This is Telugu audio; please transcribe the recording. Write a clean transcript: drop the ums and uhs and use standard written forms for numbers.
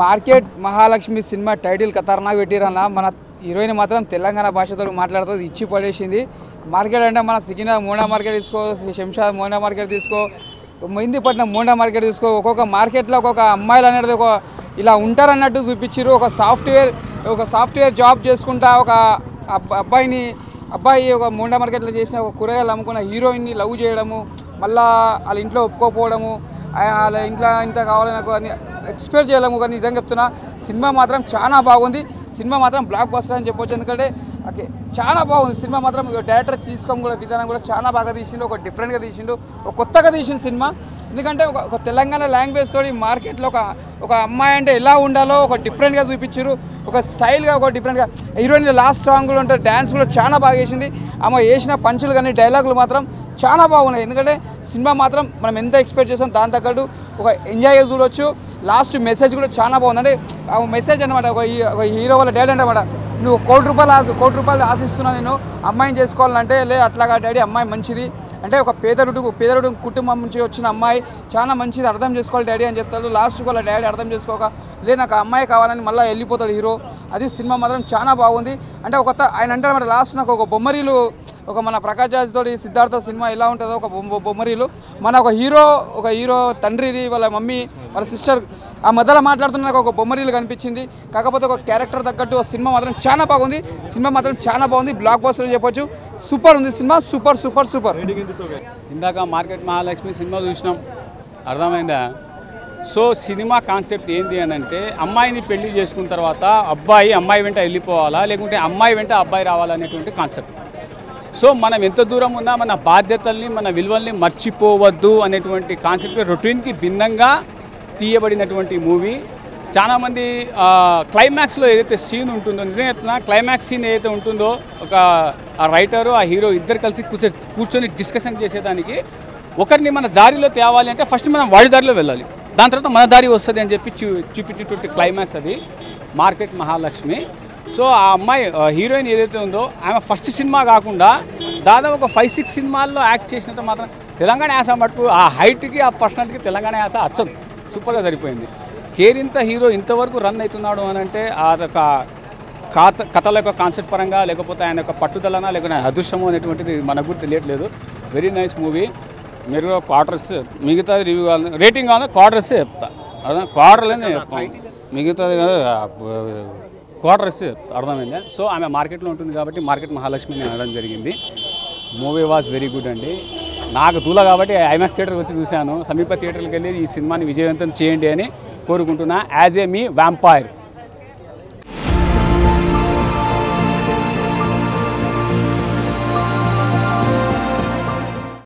మార్కెట్ మహాలక్ష్మి సినిమా టైటిల్ ఖతర్నాక్ పెట్టిరన్న. మన హీరోయిన్ మాత్రం తెలంగాణ భాషతో మాట్లాడుతుంది, ఇచ్చి పడేసింది. మార్కెట్ అంటే మన సికింద్రా మోండా మార్కెట్ తీసుకో, శంషాద్ మోండా మార్కెట్ తీసుకో, మెహిందీపట్నం మోండా మార్కెట్ తీసుకో, ఒక్కొక్క మార్కెట్లో ఒక్కొక్క అమ్మాయిలు అనేది ఒక ఇలా ఉంటారన్నట్టు చూపించారు. ఒక సాఫ్ట్వేర్ జాబ్ చేసుకుంటా ఒక అబ్బాయి ఒక మోండా మార్కెట్లో చేసిన ఒక కూరగాయలు అమ్ముకున్న హీరోయిన్ని లవ్ చేయడము, మళ్ళీ వాళ్ళ ఇంట్లో ఒప్పుకోకపోవడము, వాళ్ళ ఇంట్లో ఇంత కావాలి నాకు అని ఎక్స్పెక్ట్ చేయలేము. కానీ నిజంగా చెప్తున్నా, సినిమా మాత్రం చాలా బాగుంది. సినిమా మాత్రం బ్లాక్ బస్టర్ అని చెప్పొచ్చు. ఎందుకంటే చాలా బాగుంది సినిమా మాత్రం. డైరెక్టర్ తీసుకోవడం కూడా విధానం కూడా చాలా బాగా తీసిండు, ఒక డిఫరెంట్గా తీసిండు, ఒక కొత్తగా తీసిండు సినిమా. ఎందుకంటే ఒక తెలంగాణ లాంగ్వేజ్ తోటి మార్కెట్లో ఒక అమ్మాయి అంటే ఎలా ఉండాలో ఒక డిఫరెంట్గా చూపించారు, ఒక స్టైల్గా ఒక డిఫరెంట్గా. హీరోయిన్ లాస్ట్ సాంగ్లో ఉంటే డ్యాన్స్ కూడా చాలా బాగా వేసింది. ఆమె వేసిన పంచులు కానీ డైలాగులు మాత్రం చాలా బాగున్నాయి. ఎందుకంటే సినిమా మాత్రం మనం ఎంత ఎక్స్పెక్ట్ చేసాం దాని తగ్గట్టు ఒక ఎంజాయ్గా చూడవచ్చు. లాస్ట్ మెసేజ్ కూడా చాలా బాగుంది. అంటే ఆ మెసేజ్ అనమాట, ఒక హీరో వాళ్ళ డాడీ అనమాట, నువ్వు కోటి రూపాయలు ఆశిస్తున్నా నేను అమ్మాయిని చేసుకోవాలంటే, లే అట్లాగా డాడీ అమ్మాయి మంచిది అంటే, ఒక పేదరుడు కుటుంబం నుంచి వచ్చిన అమ్మాయి చాలా మంచిది, అర్థం చేసుకోవాలి డాడీ అని చెప్తాడు. లాస్ట్కి వాళ్ళ డాడీ అర్థం చేసుకోక, లే నాకు అమ్మాయి కావాలని మళ్ళీ వెళ్ళిపోతాడు హీరో. అది సినిమా మాత్రం చాలా బాగుంది. అంటే ఒక ఆయన అంటారు అన్నమాట, లాస్ట్ నాకు ఒక బొమ్మరీలు, ఒక మన ప్రకాష్ రాజ్ తోటి సిద్ధార్థ సినిమా ఎలా ఉంటుందో ఒక బొమ్మరీలు, మన ఒక హీరో తండ్రిది, వాళ్ళ మమ్మీ వాళ్ళ సిస్టర్ ఆ మధ్యలో మాట్లాడుతున్న నాకు ఒక బొమ్మరీలు కనిపించింది. కాకపోతే ఒక క్యారెక్టర్ తగ్గట్టు సినిమా మాత్రం చాలా బాగుంది. సినిమా మాత్రం చాలా బాగుంది, బ్లాక్ బస్టర్ అని చెప్పొచ్చు. సూపర్ ఉంది సినిమా, సూపర్ సూపర్ సూపర్. ఇందాక మార్కెట్ మహాలక్ష్మి సినిమా చూసినాం, అర్థమైందా? సో సినిమా కాన్సెప్ట్ ఏంటి అని అంటే, అమ్మాయిని పెళ్లి చేసుకున్న తర్వాత అమ్మాయి వెంట వెళ్ళిపోవాలా, లేకుంటే అమ్మాయి వెంట అబ్బాయి రావాలనేటువంటి కాన్సెప్ట్. సో మనం ఎంత దూరం ఉన్నా మన బాధ్యతల్ని, మన విలువల్ని మర్చిపోవద్దు అనేటువంటి కాన్సెప్ట్, రొటీన్కి భిన్నంగా తీయబడినటువంటి మూవీ. చాలామంది క్లైమాక్స్లో ఏదైతే సీన్ ఉంటుందో, నిజంగా క్లైమాక్స్ సీన్ ఏదైతే ఉంటుందో, ఒక రైటరు ఆ హీరో ఇద్దరు కలిసి కూర్చొని డిస్కషన్ చేసేదానికి, ఒకరిని మన దారిలో తేవాలి అంటే ఫస్ట్ మనం వాడి దారిలో వెళ్ళాలి, దాని తర్వాత మన దారి వస్తుంది అని చెప్పి చూపించేటువంటి క్లైమాక్స్ అది మార్కెట్ మహాలక్ష్మి. సో ఆ అమ్మాయి హీరోయిన్ ఏదైతే ఉందో, ఆమె ఫస్ట్ సినిమా కాకుండా దాదాపు ఒక 5-6 సినిమాల్లో యాక్ట్ చేసినట్టు మాత్రం తెలంగాణ యాస మటుకు, ఆ హైట్కి ఆ పర్సనాలిటీకి తెలంగాణ యాస అచ్చం సూపర్గా సరిపోయింది. కేరింత హీరో ఇంతవరకు రన్ అవుతున్నాడు అని అంటే అదొక కథల యొక్క కాన్సెప్ట్ పరంగా, లేకపోతే ఆయన యొక్క పట్టుదలనా, లేకపోతే అదృష్టము అనేటువంటిది మనకు కూడా తెలియట్లేదు. Very nice movie. మీరు క్వార్టర్స్, మిగతా రివ్యూ రేటింగ్ కావాలి, క్వార్టర్స్ చెప్తా, అర్థం క్వార్టర్లోనే చెప్తాం, మిగతాది క్వార్టర్స్ అర్థమైందా? సో ఆమె మార్కెట్లో ఉంటుంది కాబట్టి మార్కెట్ మహాలక్ష్మిని అనడం జరిగింది. మూవీ వాజ్ వెరీ గుడ్ అండి. నాకు దూల కాబట్టి ఐమాక్స్ థియేటర్కి వచ్చి చూశాను. సమీప థియేటర్కి వెళ్ళి ఈ సినిమాని విజయవంతం చేయండి అని కోరుకుంటున్నా. As a me vampire.